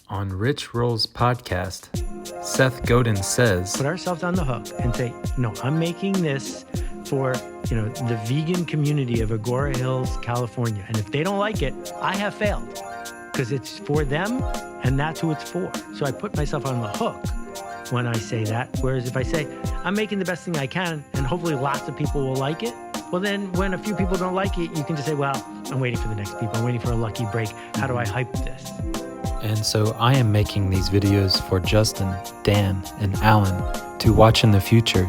On Rich Roll's podcast, Seth Godin says, put ourselves on the hook and say, no, I'm making this for, the vegan community of Agora Hills, California. And if they don't like it, I have failed because it's for them and that's who it's for. So I put myself on the hook when I say that. Whereas if I say, I'm making the best thing I can and hopefully lots of people will like it, well, then when a few people don't like it, you can just say, well, I'm waiting for the next people. I'm waiting for a lucky break. How do I hype this? and so I am making these videos for Justin, Dan, and Alan to watch in the future,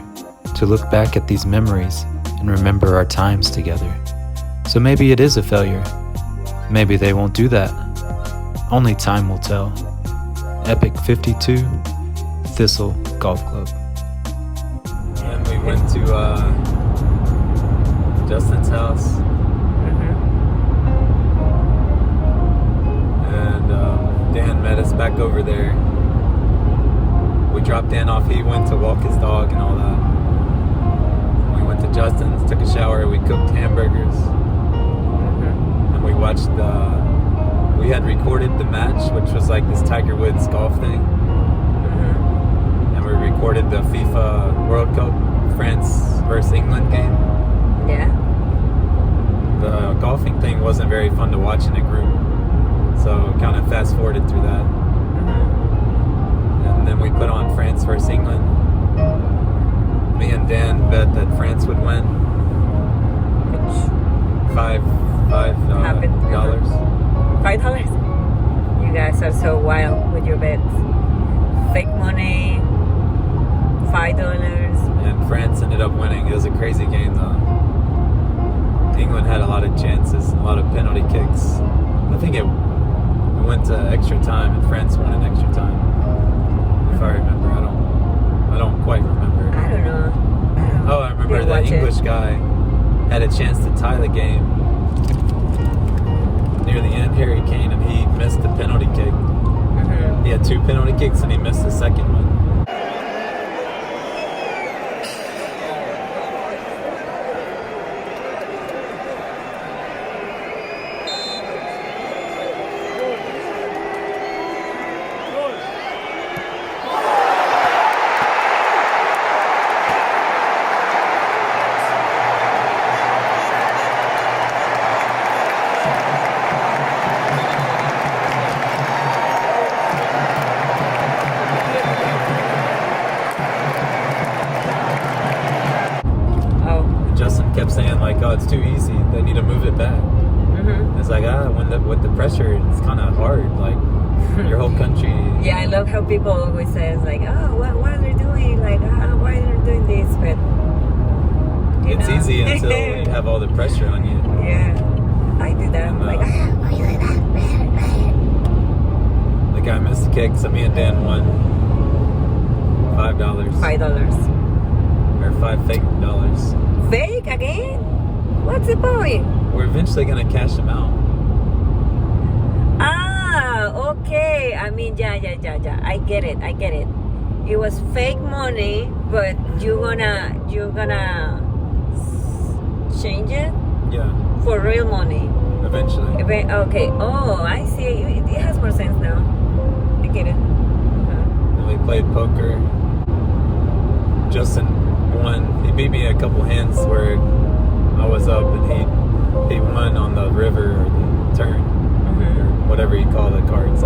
to look back at these memories and remember our times together. So maybe it is a failure. Maybe they won't do that. Only time will tell. Epic 52, Thistle Golf Club. And we went to Justin's house. And Dan met us back over there. We dropped Dan off. He went to walk his dog and all that. We went to Justin's, took a shower. We cooked hamburgers. And we watched we had recorded the match, which was like this Tiger Woods golf thing. And we recorded the FIFA World Cup France versus England game. Yeah. The golfing thing wasn't very fun to watch in a group, so kind of fast forwarded through that. And then we put on France versus England. Me and Dan bet that France would win. Which $5. $5? You guys are so wild with your bets. Fake money, $5. And France ended up winning. It was a crazy game though. England had a lot of chances, a lot of penalty kicks. I think it went to extra time and France won in extra time. If I remember, I don't quite remember. I don't know. Oh, I remember the English guy had a chance to tie the game near the end, Harry Kane, and he missed the penalty kick. He had 2 penalty kicks and he missed the second one. Kept saying like, oh, it's too easy, they need to move it back. It's like, with the pressure, it's kind of hard, like your whole country. Yeah, I love how people always say like, oh, what are they doing, like, why are they doing this, but it's easy until you have all the pressure on you. Yeah, I do that. I'm like, why you do that? The guy missed the kick, so me and Dan won $5. $5 or 5 fake dollars. Fake again? What's the point? We're eventually gonna cash them out. Okay. I mean, yeah. I get it. It was fake money, but you're gonna change it? Yeah. For real money. Eventually. Okay. Oh, I see. It has more sense now. I get it. And we played poker. Justin won. He beat me a couple hands where I was up and he won on the river or the turn or whatever you call the cards.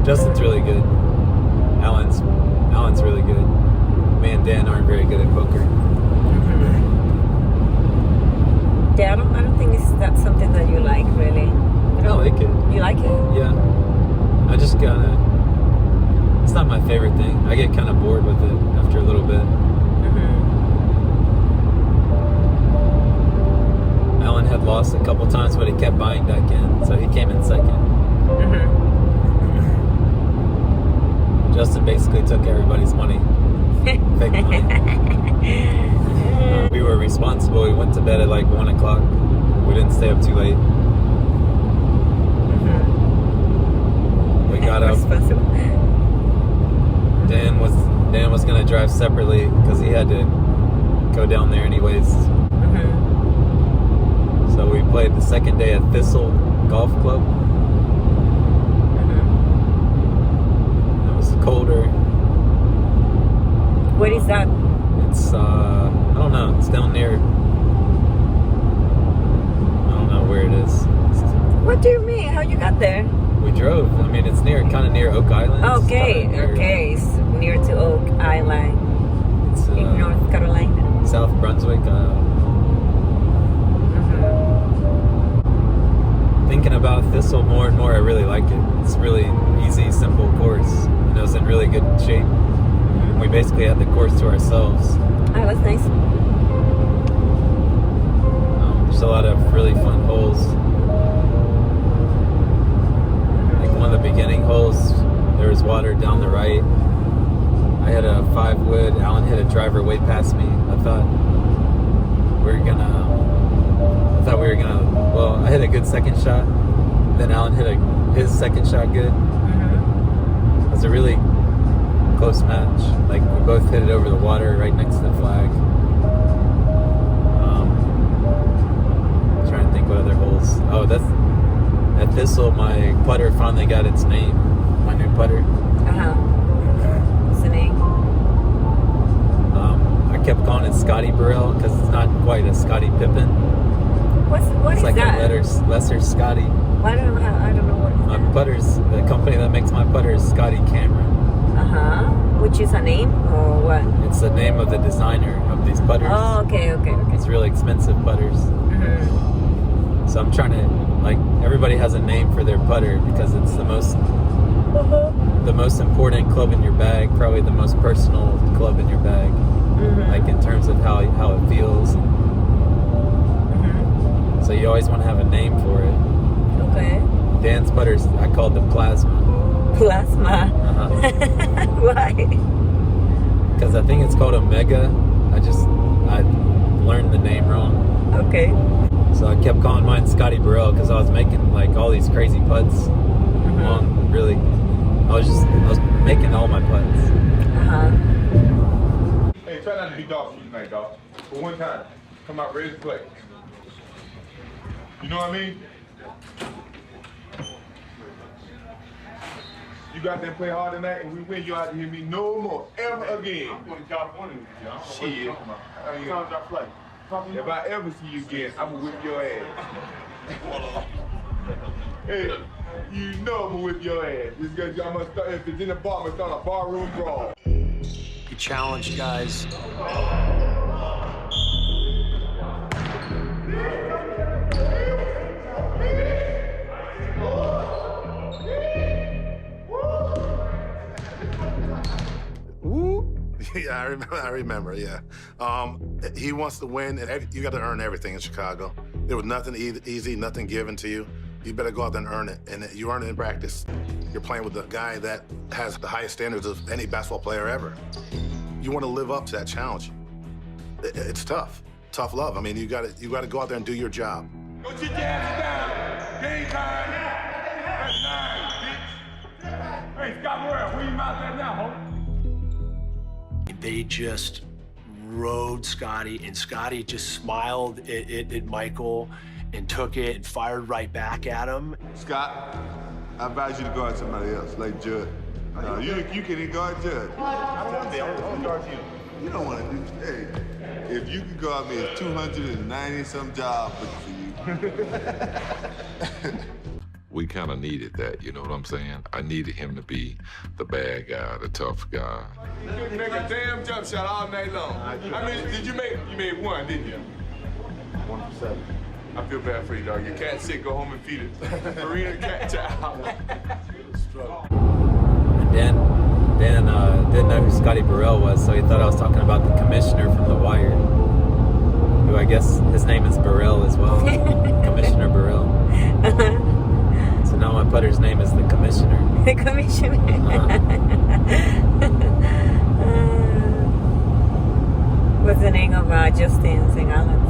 Justin's really good. Alan's really good. Me and Dan aren't very good at poker. Yeah, I don't think that's something that you like really. I like it. You like it? Yeah. I just it's not my favorite thing. I get kind of bored with it after a little bit. Alan had lost a couple times, but he kept buying back in, so he came in second. Justin basically took everybody's money. Fake money. We were responsible. We went to bed at like 1 o'clock. We didn't stay up too late. We got up. Dan was gonna drive separately because he had to go down there anyways. So we played the second day at Thistle Golf Club. is that? It's I don't know. It's down near. I don't know where it is. What do you mean? How you got there? We drove. I mean, it's kind of near Oak Island. Okay, okay. It's near to Oak Island It's in North Carolina. South Brunswick. Thinking about Thistle more and more, I really like it. It's really easy, simple course. You know, it's in really good shape. We basically had the course to ourselves. Oh, that's nice. There's a lot of really fun holes. Like one of the beginning holes, there was water down the right. I had a 5-wood. Alan hit a driver way past me. I thought we were gonna. Well, I hit a good second shot. Then Alan hit his second shot good. It was a really close match. Like we both hit it over the water right next to the flag. Trying to think what other holes. Oh, that's at Thistle. My putter finally got its name. My new putter. What's the name? I kept calling it Scotty Burrell because it's not quite a Scotty Pippen. What It's is like that? a lesser Scotty. I don't know what. My putters, the company that makes my putter is Scotty Cameron. Which is a name or what? It's the name of the designer of these putters. Oh, okay. It's really expensive putters. So I'm trying to, like, everybody has a name for their putter because it's the most important club in your bag, probably the most personal club in your bag. Like in terms of how it feels. So you always want to have a name for it. Okay. Dan's putters, I called the Plasma. Plasma. Why? Because I think it's called Omega. I learned the name wrong. Okay. So I kept calling mine Scotty Burrell because I was making like all these crazy putts. Long, really. I was making all my putts. Hey, try not to be dog tonight, dog. For one time. Come out ready to play. You know what I mean? You got there play hard tonight and we win, you have to hear me no more, ever again. I'm going to California with you, Shit. Time's our flight. If I ever see you again, I'm going to whip your ass. Hey, you know I'm going to whip your ass. This guy, I'm going to start, if it's in the bar, I'm going to start a barroom brawl. He challenged guys. Yeah, I remember, yeah. He wants to win, and you got to earn everything in Chicago. There was nothing easy, nothing given to you. You better go out there and earn it, and you earn it in practice. You're playing with the guy that has the highest standards of any basketball player ever. You want to live up to that challenge. It's tough love. I mean, you got to go out there and do your job. Go sit your ass down. Game time. That's 9, bitch. Hey, Scott Morrell, where you mouth at now, homie? They just rode Scotty, and Scotty just smiled at Michael and took it and fired right back at him. Scott, I advise you to guard somebody else, like Judd. No, you can't guard Judd. I want to guard you. You don't want to do. Hey, if you can guard me, it's 290-some job for you. We kind of needed that, you know what I'm saying? I needed him to be the bad guy, the tough guy. You couldn't make a damn jump shot all night long. I mean, did you made one, didn't you? 1 for 7. I feel bad for you, dog. Your cat's sick, go home and feed it. Marina cat child. And Dan didn't know who Scotty Burrell was, so he thought I was talking about the commissioner from The Wire, who I guess his name is Burrell as well. Commissioner Burrell. So now my putter's name is the Commissioner. The Commissioner. What's the name of Justin St. Allen's?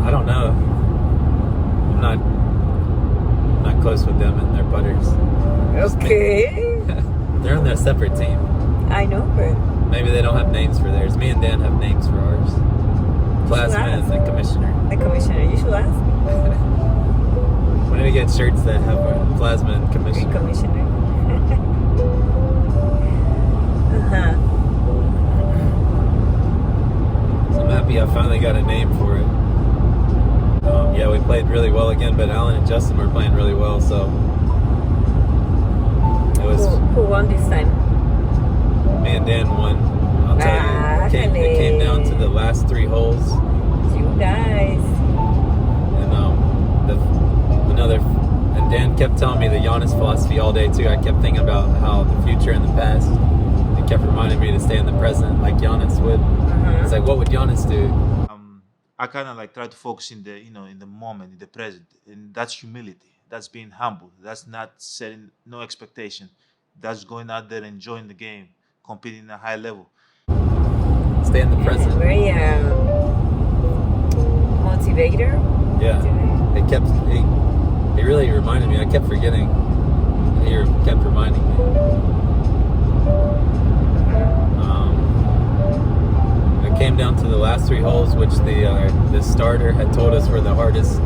I don't know. I'm not close with them and their putters. Okay. They're on their separate team. I know, but Maybe they don't have names for theirs. Me and Dan have names for ours. Plasma and the Commissioner. The Commissioner. You should ask. We need to get shirts that have Plasma and The Commissioner. Commissioner. Justin were playing really well, so it was. Who won this time? Me and Dan won. I'll tell you, it came down to the last 3 holes. You guys. And and Dan kept telling me the Giannis philosophy all day too. I kept thinking about how the future and the past. It kept reminding me to stay in the present like Giannis would. It's like, what would Giannis do? I kind of like try to focus in the in the moment, in the present, and that's humility. That's being humble. That's not setting no expectation. That's going out there enjoying the game, competing at a high level. Stay in the present. Very motivator. Yeah. He really reminded me. I kept forgetting. He kept reminding me. It came down to the last 3 holes, which the starter had told us were the hardest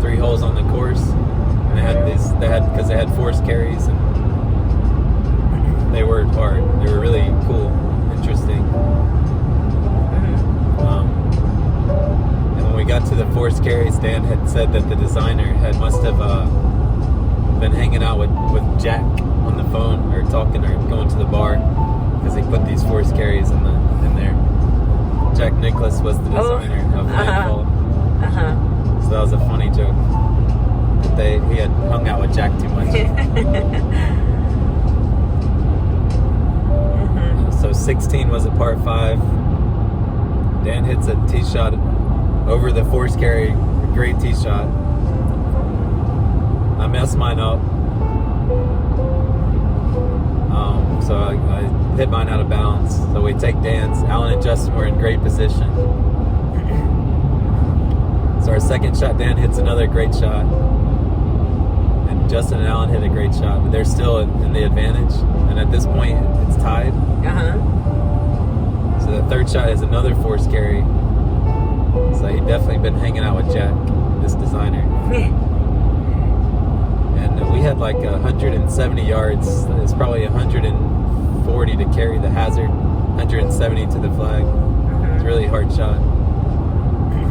3 holes on the course. And because they had forced carries, and they were hard. They were really cool, interesting. And when we got to the forced carries, Dan had said that the designer must have been hanging out with Jack on the phone, or talking, or going to the bar, because he put these forced carries in there. Jack Nicklaus was the designer of Landfall. So that was a funny joke. That he had hung out with Jack too much. So 16 was a par 5. Dan hits a tee shot over the forced carry. Great tee shot. I messed mine up. So I hit mine out of bounds. So we take Dan's. Alan and Justin were in great position. So our second shot, Dan hits another great shot. And Justin and Alan hit a great shot. But they're still in the advantage. And at this point, it's tied. So the third shot is another forced carry. So he'd definitely been hanging out with Jack, this designer. And we had like 170 yards. It's probably 140 to carry the hazard, 170 to the flag. It's a really hard shot.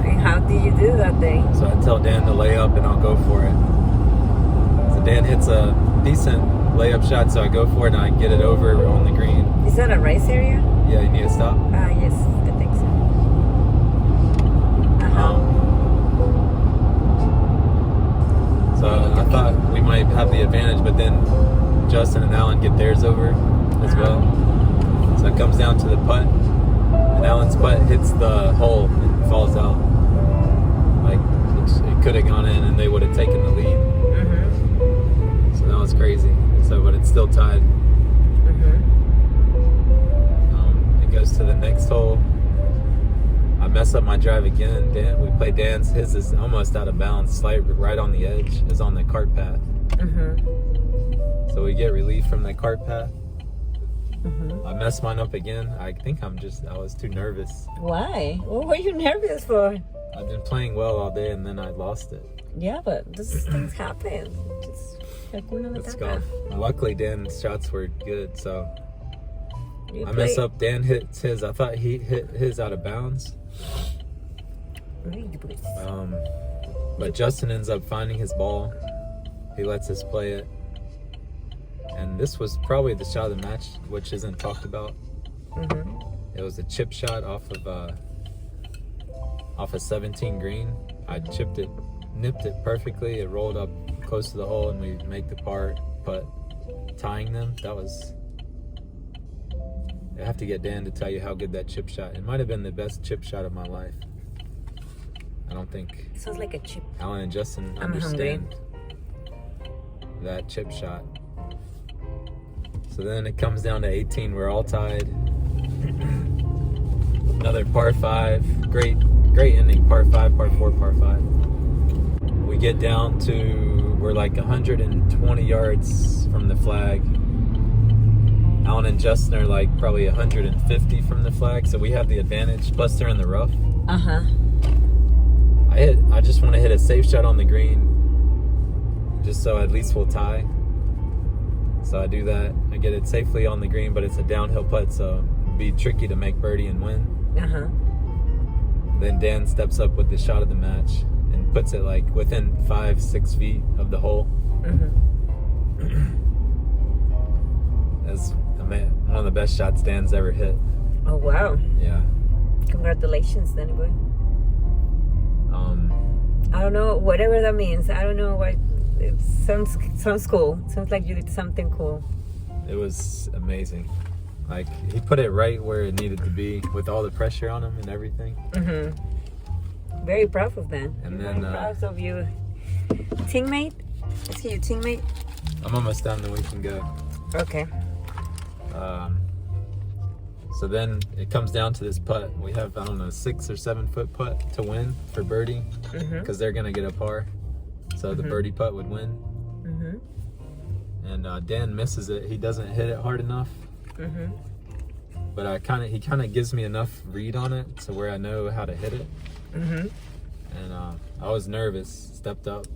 And how did you do that day? So I tell Dan to lay up and I'll go for it. So Dan hits a decent layup shot, so I go for it and I get it over on the green. Is that a race area? Yeah, you need to stop? Yes, I think so. So I thought we might have the advantage, but then Justin and Alan get theirs over as well. So it comes down to the putt, and Alan's putt hits the hole and falls out. Like, it could have gone in and they would have taken the lead. So that was crazy. So, but it's still tied. It goes to the next hole. I mess up my drive again. We play Dan's. His is almost out of bounds, slight right on the edge. Is on the cart path. So we get relief from the cart path. I messed mine up again. I think I was too nervous. Why? What were you nervous for? I've been playing well all day and then I lost it. Yeah, but these things happen. Let's go. Luckily, Dan's shots were good, so I mess up. Dan hits his. I thought he hit his out of bounds. But Justin ends up finding his ball. He lets us play it. And this was probably the shot of the match, which isn't talked about. It was a chip shot off of 17 green. I chipped it, nipped it perfectly. It rolled up close to the hole, and we make the par putt, tying them. That was. I have to get Dan to tell you how good that chip shot. It might have been the best chip shot of my life. I don't think. Sounds like a chip. Alan and Justin understand that chip shot. So then it comes down to 18. We're all tied. Another par 5. Great ending. Par 5, par 4, par 5. We get down to, we're like 120 yards from the flag. Alan and Justin are like probably 150 from the flag, so we have the advantage. Plus they're in the rough. I just want to hit a safe shot on the green, just so at least we'll tie. So I do that. I get it safely on the green, but it's a downhill putt, so it'd be tricky to make birdie and win. Then Dan steps up with the shot of the match and puts it like within 5-6 feet of the hole. That's one of the best shots Dan's ever hit. Oh wow! Yeah. Congratulations, anyway. I don't know, whatever that means. I don't know what. It sounds cool. Sounds like you did something cool. It was amazing. Like, he put it right where it needed to be with all the pressure on him and everything. Very proud of that. And Very then proud of you, teammate. Let's get your teammate. I'm almost done, then we can go. Okay. So then it comes down to this putt. We have, I don't know, 6 or 7 foot putt to win for birdie, because they're gonna get a par. So the birdie putt would win. And Dan misses it. He doesn't hit it hard enough. But he kind of gives me enough read on it to where I know how to hit it. And I was nervous, stepped up.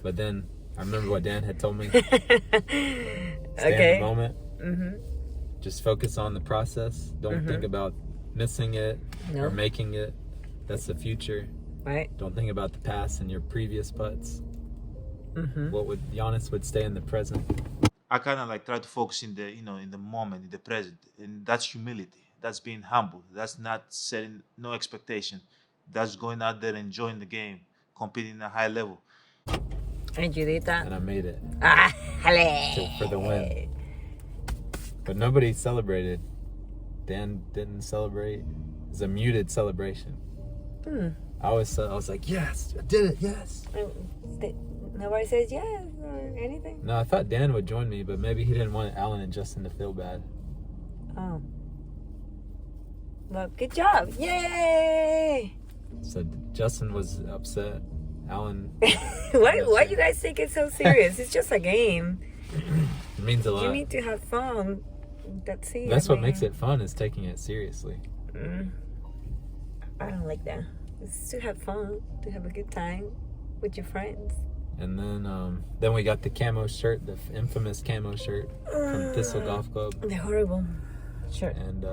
But then I remember what Dan had told me. Stay in the moment. Just focus on the process. Don't think about missing it or making it. That's the future. Right. Don't think about the past and your previous putts. Giannis would stay in the present. I kind of like try to focus in the, in the moment, in the present, and that's humility. That's being humble. That's not setting no expectation. That's going out there, enjoying the game, competing at a high level. And you did that. And I made it Ale. for the win. But nobody celebrated. Dan didn't celebrate. It was a muted celebration. I was like, yes, I did it, yes. Nobody says yes or anything? No, I thought Dan would join me, but maybe he didn't want Alan and Justin to feel bad. Oh. Well, good job. Yay! So Justin was upset. Alan... Why you guys take it so serious? It's just a game. It means a lot. You need to have fun. That's what makes it fun, is taking it seriously. I don't like that. It's to have fun, to have a good time with your friends. And then we got the camo shirt, the infamous camo shirt from Thistle Golf Club. The horrible shirt. And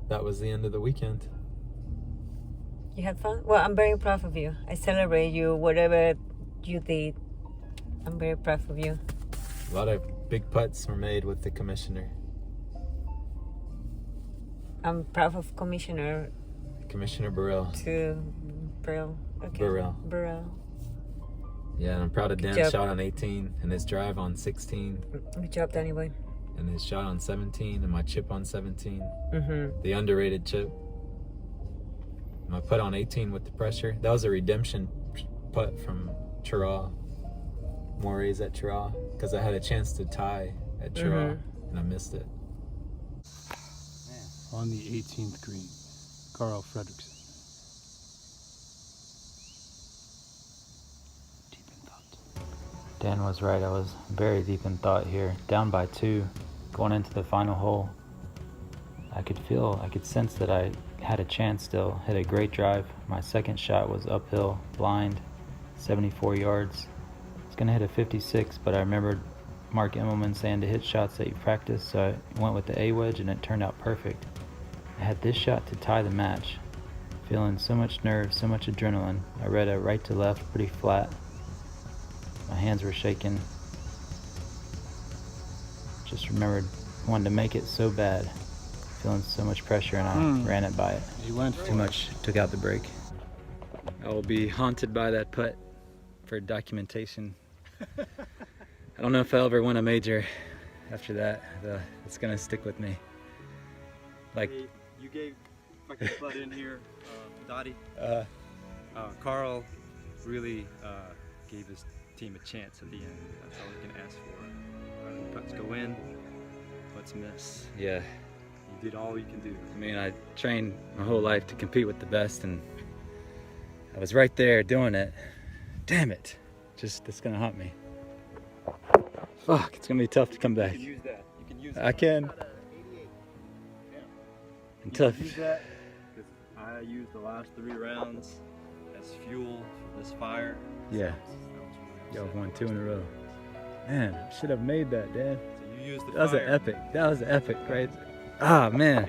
that was the end of the weekend. You had fun? Well, I'm very proud of you. I celebrate you, whatever you did. I'm very proud of you. A lot of big putts were made with the commissioner. I'm proud of Commissioner Burrell. Burrell. Okay. Burrell. Yeah, and I'm proud of Dan's shot on 18 and his drive on 16. Good job, Danny boy. And his shot on 17 and my chip on 17. The underrated chip. My putt on 18 with the pressure. That was a redemption putt from Chiraw. Mores at Chiraw. Because I had a chance to tie at Chiraw and I missed it. On the 18th green, Carl Fredrickson. Deep in thought. Dan was right. I was very deep in thought here. Down by 2, going into the final hole. I could sense that I had a chance still. Hit a great drive. My second shot was uphill, blind, 74 yards. I was gonna hit a 56, but I remembered Mark Immelman saying to hit shots that you practice, so I went with the A wedge and it turned out perfect. I had this shot to tie the match. Feeling so much nerve, so much adrenaline. I read it right to left, pretty flat. My hands were shaking. Just remembered wanting to make it so bad. Feeling so much pressure, and I ran it by it. You went too much, took out the brake. I will be haunted by that putt for documentation. I don't know if I'll ever win a major after that. It's gonna stick with me. Like, you gave fucking butt in here, Dottie. Carl really gave his team a chance at the end. That's all we can ask for. Putts go in, putts miss. Yeah. You did all you can do. I mean, I trained my whole life to compete with the best, and I was right there doing it. Damn it. It's gonna haunt me. Fuck, it's gonna be tough to come back. You can use that. You can use that. I can. You can use that, because I used the last 3 rounds as fuel for this fire. Yeah. Y'all won 2 in a row. Man, should have made that, Dan. So you used the That was fire. an epic. That was an epic, right? Ah, man.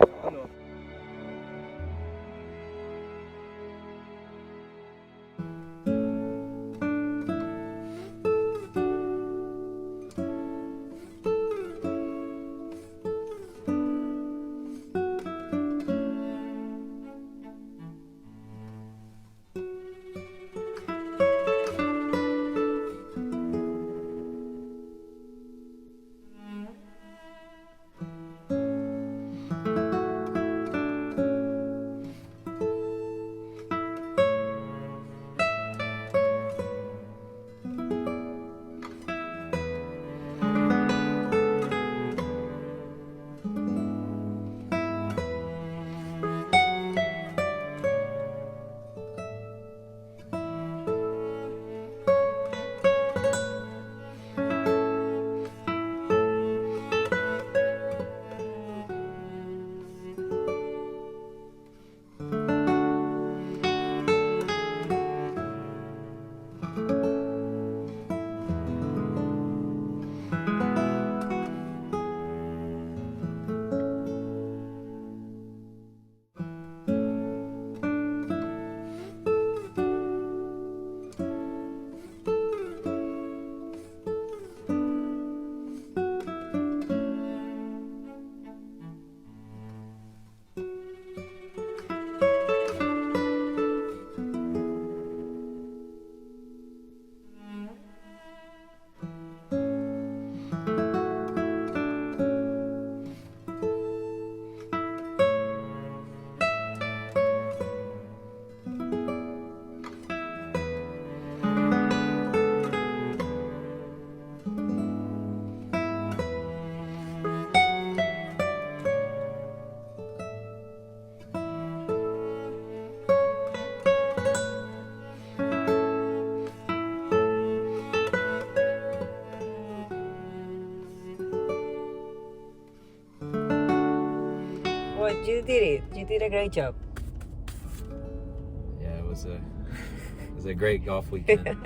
Well, you did it. You did a great job. Yeah, it was a great golf weekend.